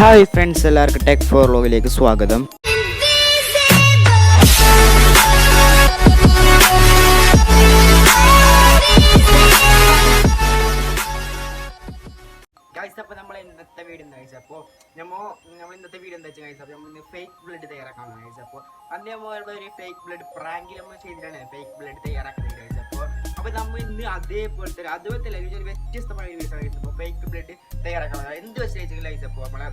Hi friends, എല്ലാവർക്കും tech four ലോഗിലേക്ക് സ്വാഗതം. അപ്പോൾ നമ്മൾ ഇന്നത്തെ വീഡിയോ എന്താ കഴിച്ചത് അപ്പോൾ നമ്മൾ ഇന്നത്തെ വീഡിയോ എന്താ വെച്ചാൽ കഴിച്ചത് നമ്മൾ ഫേക്ക് ബ്ലഡ് തയ്യാറാക്കാമെന്ന് കഴിച്ചത്. അപ്പോൾ അതേപോലെ ഒരു ഫേക്ക് ബ്ലഡ് പ്രാങ്കിൽ നമ്മൾ ചെയ്തിട്ടാണ് ഫേക്ക് ബ്ലഡ് തയ്യാറാക്കുന്നത് കഴിച്ചത്. അപ്പോൾ നമ്മൾ ഇന്ന് അതേപോലത്തെ ഒരു വ്യത്യസ്തമായ വീഡിയോ കഴിച്ചപ്പോൾ ഫേക്ക് ബ്ലഡ് തയ്യാറാക്കാൻ എന്ത് വെച്ച് കഴിച്ചപ്പോൾ നമ്മളെ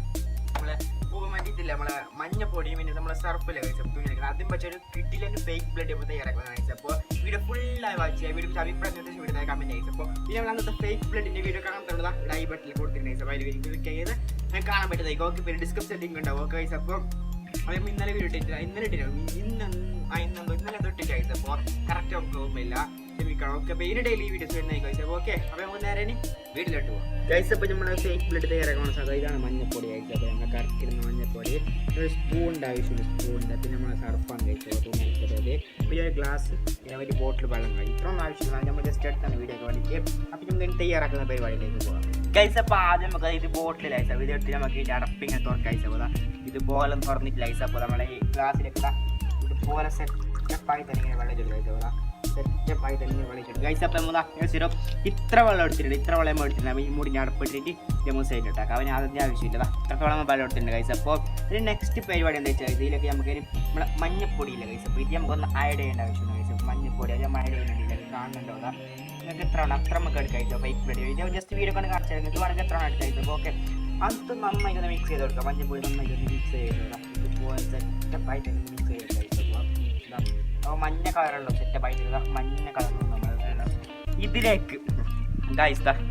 മറ്റിട്ടില്ല നമ്മളെ മഞ്ഞപ്പൊടിയും പിന്നെ നമ്മളെ സർഫിലെ കഴിച്ചപ്പോൾ ആദ്യം വെച്ച ഒരു കിഡിലും ഫേക്ക് ബ്ലഡ് നമ്മൾ തയ്യാറാക്കുന്നത് കഴിച്ചപ്പോൾ വീഡിയോ ഫുള്ളായി വായിച്ച വീഡിയോ അഭിപ്രായം വീഡിയോ കമൻറ്റ് കഴിച്ചപ്പോൾ പിന്നെ നമ്മൾ അന്നത്തെ ഫേക്ക് ബ്ലഡിൻ്റെ വീഡിയോ കാണാൻ തരുന്നത് ലൈവ് ബട്ടണിൽ കൊടുത്തിട്ടുണ്ട്. അപ്പോൾ അതിൽ ക്ലിക്ക് ചെയ്ത് ഞാൻ കാണാൻ പറ്റുന്നതായിരിക്കും. ഓക്കെ, പിന്നെ ഡിസ്ക്രിപ്ഷൻ ലിങ്ക് ഉണ്ടാവും. ഓക്കെ ഗൈസ്, അപ്പോൾ അത് ഇന്നലെ വീഡിയോ ഇട്ടില്ല, ഇന്നലെ തൊട്ടിട്ട് ഗൈസ്. അപ്പോൾ കറക്റ്റ് നമുക്ക് ഓർമ്മയില്ല, ക്ഷമിക്കണം. ഓക്കെ, അപ്പോൾ ഇതിന് ഡെയിലി വീഡിയോസ് വരുന്നതായി ഗൈസ്. ഓക്കെ, അപ്പോൾ നമുക്ക് നേരെ വീട്ടിലോട്ട് പോകാം ഗൈസ്. അപ്പോൾ നമ്മൾ ഫേക്ക് ബ്ലഡ് തയ്യാറാക്കാൻ സാധ്യത ഇതാണ് മഞ്ഞപ്പൊടി കഴിച്ചത്. അപ്പോൾ നമ്മൾ കറക്കിടുന്ന മഞ്ഞപ്പൊടി ഒരു സ്പൂണിൻ്റെ ആവശ്യമുണ്ട്, സ്പൂണിൻ്റെ പിന്നെ നമ്മൾ സർഫാണ് കഴിച്ചത്. പിന്നെ ഒരു ഗ്ലാസ് പിന്നെ ഒരു ബോട്ടിൽ വെള്ളം കഴിക്കും. ഇത്രയൊന്നും ആവശ്യമില്ല, നമ്മൾ ജസ്റ്റ് എടുത്താണ് വീഡിയോ വേണ്ടിയിട്ട്. അപ്പോൾ നമുക്ക് തയ്യാറാക്കുന്ന പരിപാടിയിലേക്ക് പോകാം ഗൈസ്. അപ്പോൾ ആദ്യം നമുക്ക് ഇത് ബോട്ടിൽ അയച്ചാൽ ഇത് എടുത്ത് നമുക്ക് ഈ അടപ്പിങ്ങനെ തുറക്കയച്ചാൽ ഇതുപോലെ തുറന്നിട്ടില്ല ഗൈസ്. അപ്പോൾ നമ്മളെ ഈ ഗ്ലാസ്സിലേക്ക് ഇതുപോലെ സെറ്റപ്പായി തന്നെ ഇങ്ങനെ വെള്ളം ചുരുക്കുക ഗൈസ്. സെറ്റപ്പായി തന്നെ വെള്ളം ചുരുക്കുക ഗൈസ്. അപ്പോൾ നമ്മൾ സിറപ്പ് ഇത്ര വെള്ളം എടുത്തിട്ടുണ്ട്, ഇത്ര വെള്ളം എടുത്തിട്ടുണ്ട്. ഈ മുടി അടപ്പിട്ടിട്ട് നമ്മൾ സൈഡ് ഇട്ടാക്കാം. അവന് അതിൻ്റെ ആവശ്യമില്ല, ഇത്ര വെള്ളം വെള്ളം എടുത്തിട്ടുണ്ട് ഗൈസ്. അപ്പോൾ ഇതിന് നെക്സ്റ്റ് പരിപാടി എന്താ വെച്ചാൽ ഇതിലേക്ക് നമുക്ക് നമ്മളെ മഞ്ഞപ്പൊടിയില്ല ഗൈസ്. അപ്പോൾ ഇത് നമുക്കൊന്ന് ആഡ് ചെയ്യേണ്ട ആവശ്യമുണ്ട് ഗൈസ്. മഞ്ഞപ്പൊടി അത് നമ്മൾ ആഡ് ചെയ്യുന്നുണ്ടില്ല, കാണുന്നുണ്ടോ? നിങ്ങൾക്ക് എത്ര വേണം അത്ര നമുക്ക് എടുക്കാം. ബൈക്ക് ബ്ലഡ് ഇത് ജസ്റ്റ് വീഡിയോ കൊണ്ട് കാണിച്ചാൽ ഇത് വേണമെങ്കിൽ എത്ര വേണം എടുക്കാം. അപ്പോൾ ഓക്കെ, അത് നന്നായിട്ട് മിക്സ് ചെയ്ത് കൊടുക്കാം. മഞ്ഞപ്പൊടി നന്നായിട്ട് മിക്സ് ചെയ്ത് കൊടുക്കാം. ഇതുപോലെ സെറ്റപ്പായിട്ട് മിക്സ് ചെയ്ത് കഴിച്ചപ്പോൾ അപ്പോൾ മഞ്ഞ കളറുള്ള സെറ്റപ്പായിട്ട് മഞ്ഞ കളറുള്ള ഇതിലേക്ക്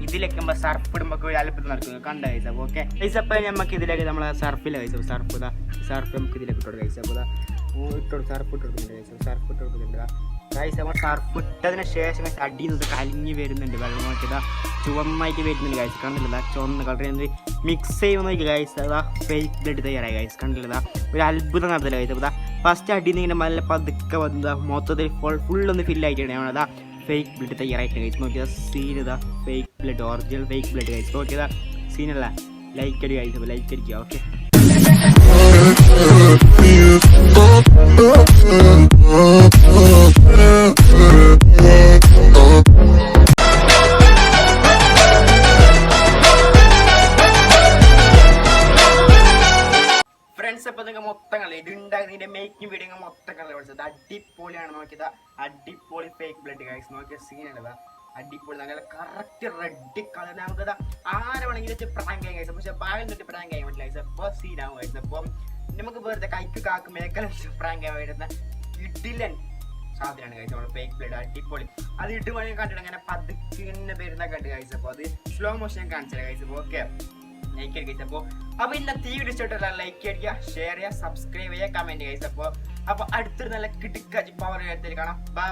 ഇതിലേക്ക് നമ്മൾ സർഫ് ഇടുമ്പോൾ ഒരു അല്പം നടക്കുന്നത് കണ്ട കഴിച്ച. അപ്പോൾ ഓക്കെ ഗൈസ്, അപ്പോൾ നമുക്ക് ഇതിലേക്ക് നമ്മൾ സർഫിൽ കഴിച്ചു. സർഫ് നമുക്ക് ഇതിലേക്ക് ഇട്ടോട് കഴിച്ച. അപ്പോൾ സർഫ് ഇട്ട് കൊടുക്കുന്നുണ്ട് കഴിച്ചു. സർഫ് ഇട്ട് കൊടുക്കുന്നുണ്ട് ഗൈസ്. നമ്മൾ സർഫ് ഇട്ടതിന് ശേഷം അടിയിൽ നിന്ന് കലിഞ്ഞ് വരുന്നുണ്ട് വെള്ളം നോക്കിയതാ ചുവന്നായിട്ട് വരുന്നുണ്ട് ഗൈസ്. കണ്ടില്ല ചുവന്ന കളർ മിക്സ് ചെയ്യുന്ന ഗൈസ്. അതാ ഫേക്ക് ബ്ലഡ് തയ്യാറായി ഗൈസ്. കണ്ടില്ല ഒരു അത്ഭുതം നടത്തില്ല ഗൈസ്. അപ്പോൾ ഫസ്റ്റ് അടിയിൽ നിന്ന് ഇങ്ങനെ നല്ല പതുക്കെ വന്നതാ മൊത്തത്തിൽ ഫുള്ളൊന്ന് ഫില്ലായിട്ടാണ് നമ്മളതാ ഫേക്ക് ബ്ലഡ് തയ്യാറായിട്ട് കഴിച്ച് നോക്കിയതാ. സീൻ ഇതാ fake blood, original fake blood കഴിച്ച് നോക്കിയതാ. സീനല്ല, ലൈക്ക് അടി കഴിച്ചപ്പോൾ ലൈക്ക് അടിക്കുക. ഓക്കെ ഫ്രണ്ട്സ്, അപ്പോൾ നിങ്ങൾക്ക് മൊത്തം കളി ഇത് ഉണ്ടാകുന്നതിൻ്റെ മേക്കിംഗ് വീഡിയോ മൊത്തം കളി പഠിച്ചത് അടിപൊളിയാണ്. നോക്കിയത് അടിപൊളി ഫേക്ക് ബ്ലഡ് കഴിച്ച് നോക്കിയ സീനാണ്. അടിപൊളി നല്ല കറക്റ്റ് റെഡ് കളർ. നമുക്കത് ആരെ വേണമെങ്കിലും വെച്ച് പ്രാങ്ക് ചെയ്യാൻ കഴിച്ചു, പക്ഷേ ബാഗിൽ നിന്നിട്ട് പ്രാങ്ക് ചെയ്യാൻ പറ്റില്ല കഴിച്ചത്. അപ്പോൾ സീനാകും കഴിച്ചത്. അപ്പം നമുക്ക് വെറുതെ കൈക്ക് കാക്ക് മേക്കല പ്രാങ്ക് ചെയ്യാൻ വരുന്ന ഇഡിലൻ സാധനമാണ് കഴിച്ചത് നമ്മൾ ഫേക്ക് ബ്ലഡ്. അടിപൊളി അത് ഇട്ടുമണി കണ്ടിട്ട് അങ്ങനെ പതുക്കിങ്ങനെ വരുന്ന കണ്ട് കഴിച്ചപ്പോൾ അത് സ്ലോ മോഷൻ കാണിച്ചാൽ കഴിച്ചപ്പോൾ. ഓക്കെ, ലൈക്ക് അടിക്കുക. അപ്പോൾ ഇന്നത്തെ ഈ വീഡിയോ ഇഷ്ടപ്പെട്ടാൽ ലൈക്ക് അടിക്കുക, ഷെയർ ചെയ്യുക, സബ്സ്ക്രൈബ് ചെയ്യുക, കമൻറ്റ് കഴിച്ചപ്പോൾ. അപ്പോൾ അടുത്തൊരു നല്ല കിടുക്കാച്ചി പവർ എടുത്തിട്ട് കാണാം. ബൈ.